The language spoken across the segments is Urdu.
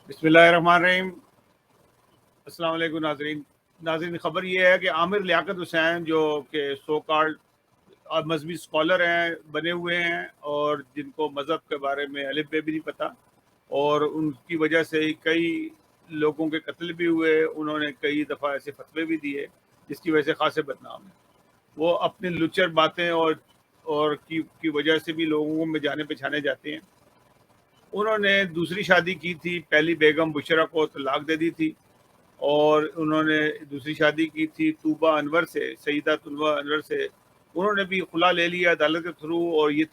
بسم اللہ الرحمن الرحیم۔ السلام علیکم ناظرین، خبر یہ ہے کہ عامر لیاقت حسین جو کہ سو کالڈ مذہبی اسکالر ہیں بنے ہوئے ہیں، اور جن کو مذہب کے بارے میں الف بے بھی نہیں پتہ، اور ان کی وجہ سے کئی لوگوں کے قتل بھی ہوئے، انہوں نے کئی دفعہ ایسے فتوے بھی دیے جس کی وجہ سے خاصے بدنام ہیں۔ وہ اپنی لچر باتیں اور کی وجہ سے بھی لوگوں میں جانے پہچانے جاتے ہیں۔ انہوں نے دوسری شادی کی تھی، پہلی بیگم بشرا کو طلاق دے دی تھی، اور انہوں نے دوسری شادی کی تھی طوبہ انور سے، سیدہ طوبہ انور سے۔ انہوں نے بھی خلا لے لیا عدالت کے تھرو، اور یہ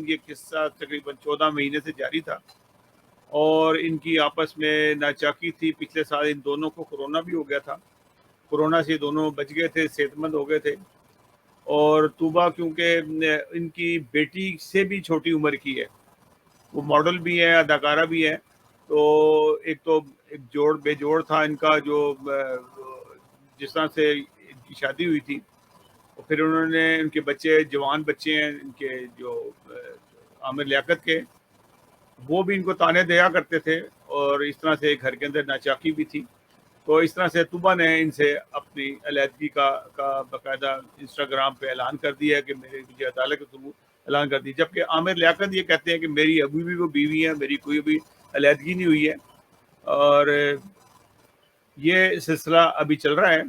یہ قصہ تقریباً 14 مہینے سے جاری تھا، اور ان کی آپس میں ناچاکی تھی۔ پچھلے سال ان دونوں کو کورونا بھی ہو گیا تھا، کورونا سے دونوں بچ گئے تھے، صحت مند ہو گئے تھے۔ اور طوبہ کیونکہ ان کی بیٹی سے بھی چھوٹی عمر کی ہے، وہ ماڈل بھی ہے، اداکارہ بھی ہے، تو ایک بے جوڑ تھا ان کا، جو جس طرح سے ان کی شادی ہوئی تھی، اور پھر انہوں نے ان کے بچے، جوان بچے ہیں ان کے جو عامر لیاقت کے، وہ بھی ان کو تانے دیا کرتے تھے، اور اس طرح سے گھر کے اندر ناچاکی بھی تھی۔ تو اس طرح سے طوبہ نے ان سے اپنی علیحدگی کا باقاعدہ انسٹاگرام پہ اعلان کر دیا کہ مجھے عدالت کے ثبوت اعلان کر دی، جبکہ عامر لیاقت یہ کہتے ہیں کہ میری ابھی بھی وہ بیوی ہے، میری کوئی بھی علیحدگی نہیں ہوئی ہے، اور یہ سلسلہ ابھی چل رہا ہے،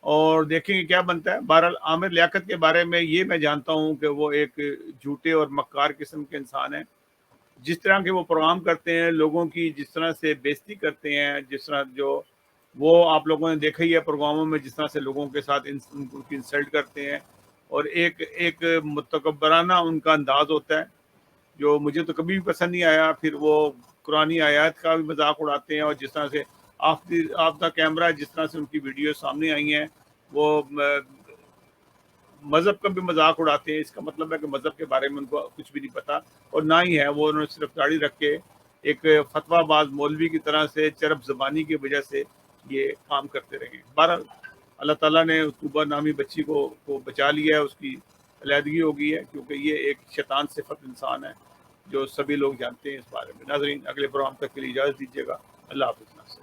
اور دیکھیں گے کیا بنتا ہے۔ بہرحال عامر لیاقت کے بارے میں یہ میں جانتا ہوں کہ وہ ایک جھوٹے اور مکار قسم کے انسان ہیں۔ جس طرح کے وہ پروگرام کرتے ہیں، لوگوں کی جس طرح سے بےزتی کرتے ہیں، جس طرح جو وہ آپ لوگوں نے دیکھا ہی ہے پروگراموں میں، جس طرح سے لوگوں کے ساتھ ان کی انسلٹ کرتے ہیں، اور ایک متکبرانہ ان کا انداز ہوتا ہے جو مجھے تو کبھی بھی پسند نہیں آیا۔ پھر وہ قرآنی آیات کا بھی مذاق اڑاتے ہیں، اور جس طرح سے آف دا کیمرہ جس طرح سے ان کی ویڈیو سامنے آئی ہیں، وہ مذہب کا بھی مذاق اڑاتے ہیں۔ اس کا مطلب ہے کہ مذہب کے بارے میں ان کو کچھ بھی نہیں پتا، اور نہ ہی ہے وہ، انہوں نے صرف داڑھی رکھ کے ایک فتویٰ باز مولوی کی طرح سے چرب زبانی کی وجہ سے یہ کام کرتے رہے ہیں۔ بہرحال اللہ تعالیٰ نے طوبہ نامی بچی کو بچا لیا ہے، اس کی علیحدگی ہو گئی ہے، کیونکہ یہ ایک شیطان صفت انسان ہے جو سبھی لوگ جانتے ہیں اس بارے میں۔ ناظرین، اگلے پروگرام تک کے لیے اجازت دیجیے گا۔ اللہ حافظ۔